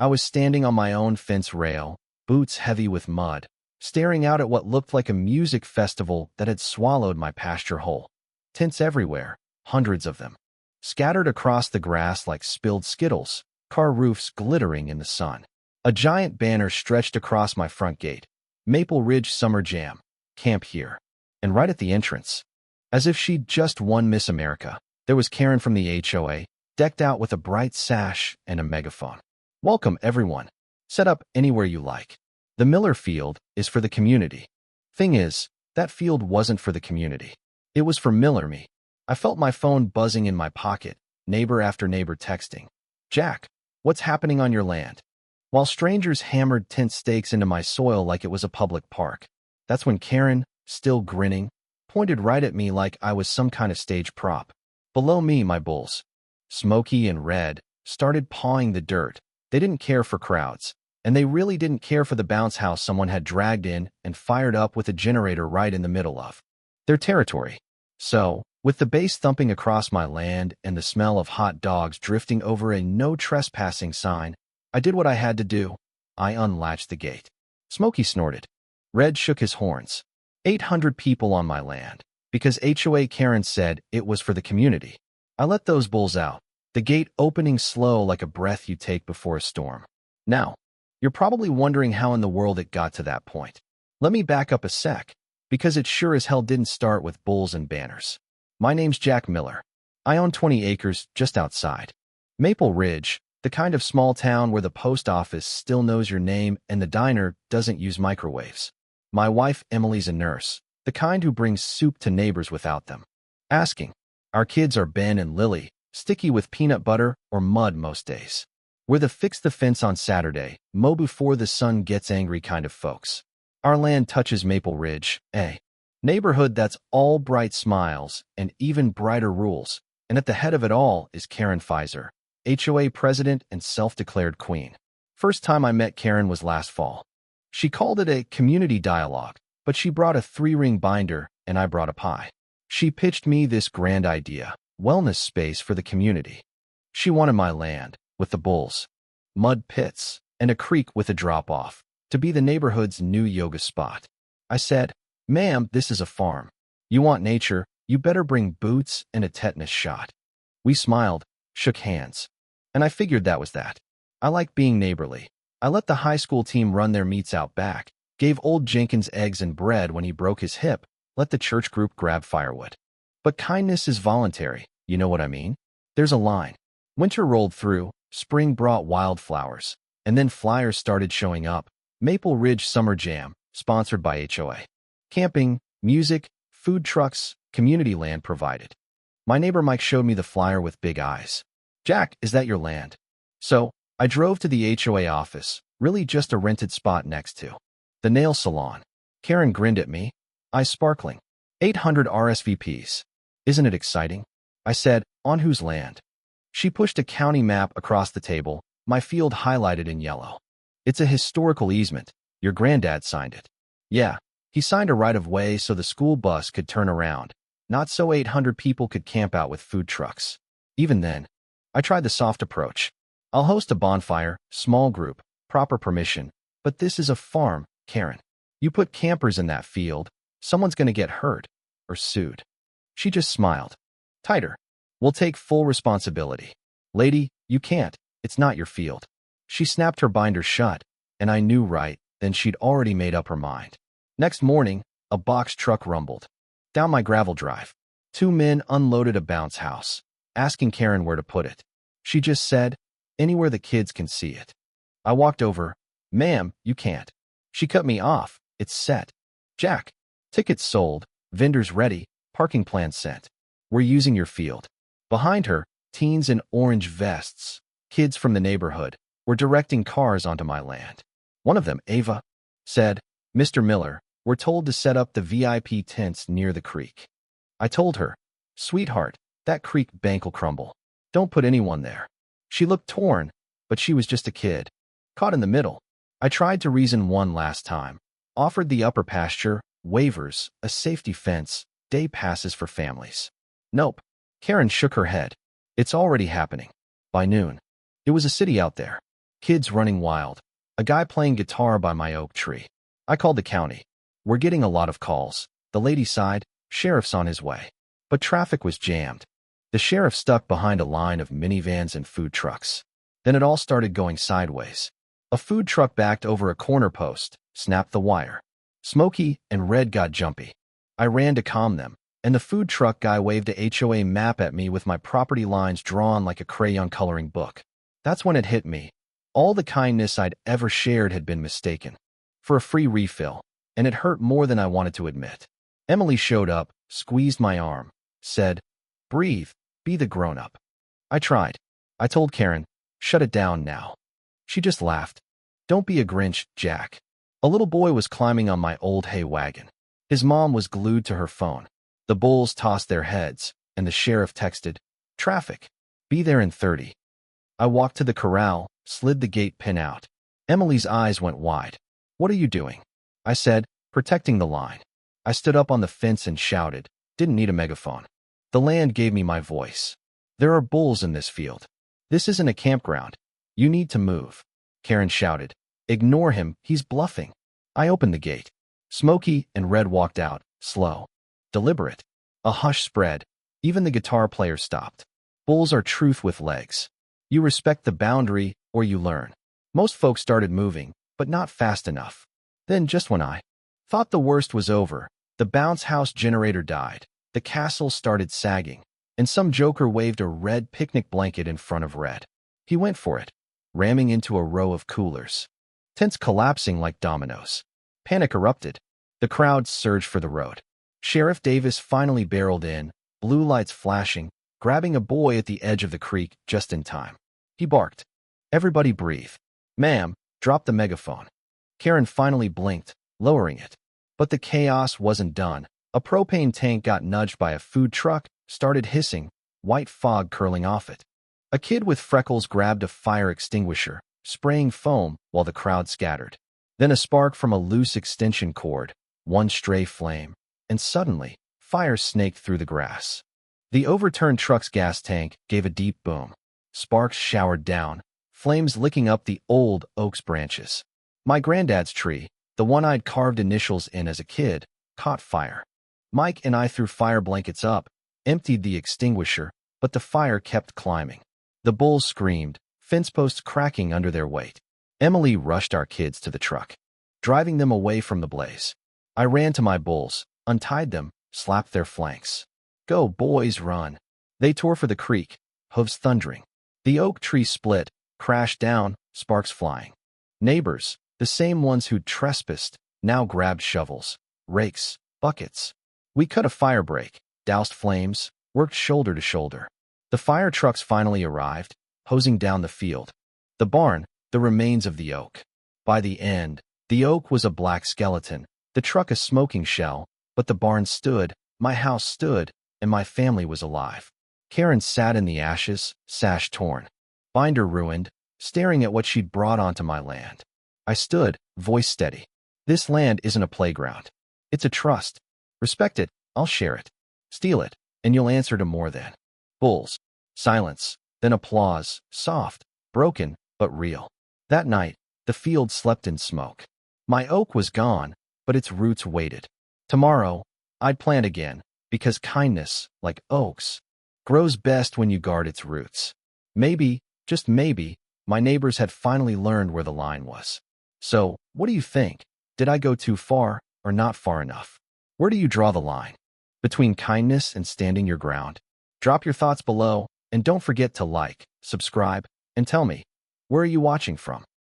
I was standing on my own fence rail, boots heavy with mud, staring out at what looked like a music festival that had swallowed my pasture whole. Tents everywhere, hundreds of them, scattered across the grass like spilled Skittles, car roofs glittering in the sun. A giant banner stretched across my front gate. Maple Ridge Summer Jam. Camp here. And right at the entrance, as if she'd just won Miss America, there was Karen from the HOA, decked out with a bright sash and a megaphone. Welcome, everyone. Set up anywhere you like. The Miller Field is for the community. Thing is, that field wasn't for the community. It was for Miller me. I felt my phone buzzing in my pocket, neighbor after neighbor texting. Jack, what's happening on your land? While strangers hammered tent stakes into my soil like it was a public park. That's when Karen, still grinning, pointed right at me like I was some kind of stage prop. Below me, my bulls, Smokey and Red, started pawing the dirt. They didn't care for crowds, and they really didn't care for the bounce house someone had dragged in and fired up with a generator right in the middle of their territory. So, with the bass thumping across my land and the smell of hot dogs drifting over a no trespassing sign, I did what I had to do. I unlatched the gate. Smokey snorted. Red shook his horns. 800 people on my land, because HOA Karen said it was for the community. I let those bulls out, the gate opening slow like a breath you take before a storm. Now, you're probably wondering how in the world it got to that point. Let me back up a sec, because it sure as hell didn't start with bulls and banners. My name's Jack Miller. I own 20 acres just outside Maple Ridge, the kind of small town where the post office still knows your name and the diner doesn't use microwaves. My wife Emily's a nurse, the kind who brings soup to neighbors without them asking. Our kids are Ben and Lily, sticky with peanut butter or mud most days. We're the fix the fence on Saturday, mow before the sun gets angry kind of folks. Our land touches Maple Ridge, a neighborhood that's all bright smiles and even brighter rules, and at the head of it all is Karen Pfizer, HOA president and self-declared queen. First time I met Karen was last fall. She called it a community dialogue, but she brought a 3-ring binder and I brought a pie. She pitched me this grand idea, wellness space for the community. She wanted my land, with the bulls, mud pits, and a creek with a drop-off, to be the neighborhood's new yoga spot. I said, ma'am, this is a farm. You want nature, you better bring boots and a tetanus shot. We smiled, shook hands. And I figured that was that. I like being neighborly. I let the high school team run their meets out back, gave old Jenkins eggs and bread when he broke his hip, let the church group grab firewood. But kindness is voluntary, you know what I mean? There's a line. Winter rolled through, spring brought wildflowers, and then flyers started showing up. Maple Ridge Summer Jam, sponsored by HOA. Camping, music, food trucks, community land provided. My neighbor Mike showed me the flyer with big eyes. Jack, is that your land? So, I drove to the HOA office, really just a rented spot next to the nail salon. Karen grinned at me, eyes sparkling. 800 RSVPs. Isn't it exciting? I said, on whose land? She pushed a county map across the table, my field highlighted in yellow. It's a historical easement. Your granddad signed it. Yeah, he signed a right-of-way so the school bus could turn around, not so 800 people could camp out with food trucks. Even then, I tried the soft approach. I'll host a bonfire, small group, proper permission, but this is a farm, Karen. You put campers in that field, someone's gonna get hurt or sued. She just smiled. Tighter. We'll take full responsibility. Lady, you can't. It's not your field. She snapped her binder shut, and I knew right then she'd already made up her mind. Next morning, a box truck rumbled down my gravel drive. 2 men unloaded a bounce house, asking Karen where to put it. She just said, anywhere the kids can see it. I walked over. Ma'am, you can't. She cut me off. It's set. Jack. Tickets sold, vendors ready, parking plans sent. We're using your field. Behind her, teens in orange vests, kids from the neighborhood, were directing cars onto my land. One of them, Ava, said, Mr. Miller, we're told to set up the VIP tents near the creek. I told her, sweetheart, that creek bank'll crumble. Don't put anyone there. She looked torn, but she was just a kid, caught in the middle. I tried to reason one last time, offered the upper pasture, waivers, a safety fence, day passes for families. Nope. Karen shook her head. It's already happening. By noon. It was a city out there. Kids running wild. A guy playing guitar by my oak tree. I called the county. We're getting a lot of calls. The lady sighed. Sheriff's on his way. But traffic was jammed. The sheriff stuck behind a line of minivans and food trucks. Then it all started going sideways. A food truck backed over a corner post, snapped the wire. Smokey and Red got jumpy. I ran to calm them, and the food truck guy waved a HOA map at me with my property lines drawn like a crayon coloring book. That's when it hit me. All the kindness I'd ever shared had been mistaken for a free refill, and it hurt more than I wanted to admit. Emily showed up, squeezed my arm, said, "Breathe, be the grown-up." I tried. I told Karen, "Shut it down now." She just laughed. "Don't be a Grinch, Jack." A little boy was climbing on my old hay wagon. His mom was glued to her phone. The bulls tossed their heads, and the sheriff texted, "Traffic. Be there in 30. I walked to the corral, slid the gate pin out. Emily's eyes went wide. "What are you doing?" I said, "Protecting the line." I stood up on the fence and shouted. Didn't need a megaphone. The land gave me my voice. "There are bulls in this field. This isn't a campground. You need to move." Karen shouted, "Ignore him, he's bluffing." I opened the gate. Smokey and Red walked out, slow, deliberate. A hush spread. Even the guitar player stopped. Bulls are truth with legs. You respect the boundary, or you learn. Most folks started moving, but not fast enough. Then, just when I thought the worst was over, the bounce house generator died. The castle started sagging, and some joker waved a red picnic blanket in front of Red. He went for it, ramming into a row of coolers. Tents collapsing like dominoes. Panic erupted. The crowd surged for the road. Sheriff Davis finally barreled in, blue lights flashing, grabbing a boy at the edge of the creek just in time. He barked. Everybody breathe. "Ma'am, drop the megaphone." Karen finally blinked, lowering it. But the chaos wasn't done. A propane tank got nudged by a food truck, started hissing, white fog curling off it. A kid with freckles grabbed a fire extinguisher, spraying foam while the crowd scattered. Then a spark from a loose extension cord, one stray flame, and suddenly, fire snaked through the grass. The overturned truck's gas tank gave a deep boom. Sparks showered down, flames licking up the old oak's branches. My granddad's tree, the one I'd carved initials in as a kid, caught fire. Mike and I threw fire blankets up, emptied the extinguisher, but the fire kept climbing. The bulls screamed, fence posts cracking under their weight. Emily rushed our kids to the truck, driving them away from the blaze. I ran to my bulls, untied them, slapped their flanks. "Go, boys, run." They tore for the creek, hooves thundering. The oak tree split, crashed down, sparks flying. Neighbors, the same ones who'd trespassed, now grabbed shovels, rakes, buckets. We cut a fire break, doused flames, worked shoulder to shoulder. The fire trucks finally arrived, hosing down the field. The barn, the remains of the oak. By the end, the oak was a black skeleton, the truck a smoking shell, but the barn stood, my house stood, and my family was alive. Karen sat in the ashes, sash torn, binder ruined, staring at what she'd brought onto my land. I stood, voice steady. This land isn't a playground. It's a trust. Respect it, I'll share it. Steal it, and you'll answer to more than. Bulls. Silence, then applause, soft, broken, but real. That night, the field slept in smoke. My oak was gone, but its roots waited. Tomorrow, I'd plant again, because kindness, like oaks, grows best when you guard its roots. Maybe, just maybe, my neighbors had finally learned where the line was. So, what do you think? Did I go too far, or not far enough? Where do you draw the line? Between kindness and standing your ground? Drop your thoughts below, and don't forget to like, subscribe, and tell me, where are you watching from?